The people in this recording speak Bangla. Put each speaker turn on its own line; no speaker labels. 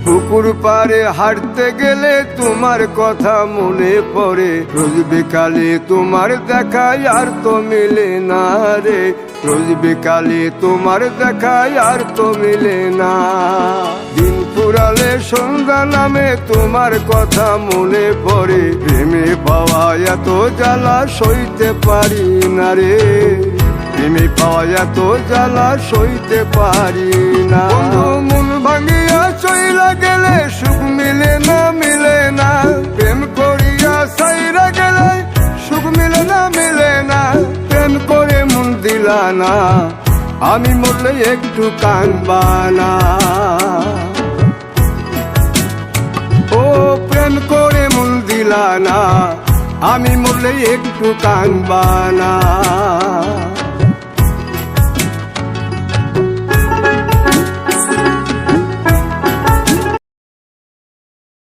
পুকুর পাড়ে হাঁটতে গেলে তোমার কথা মনে পড়ে, রোজ বিকালে তোমার দেখা আর তো মিলে না রে, রোজ বিকালে তোমার দেখা আর তো মিলে না। দিন ফুরালে সন্ধ্যা নামে তোমার কথা মনে পড়ে, প্রেমে পাওয়া এত জ্বালা সইতে পারি না রে, প্রেমে পাওয়া এত জ্বালা সইতে পারি না। মন ভাঙিয়া চইলা গেলে সুখ মিলে না, মিলে না, প্রেম করিয়া সাইরা গেলে সুখ মিলে না, মিলে না, প্রেম করে মন দিলা না, আমি মরলে একটু কাঁদবা না। ও প্রেম করে মন দিলা না, আমি মরলে একটু কাঁদবা না।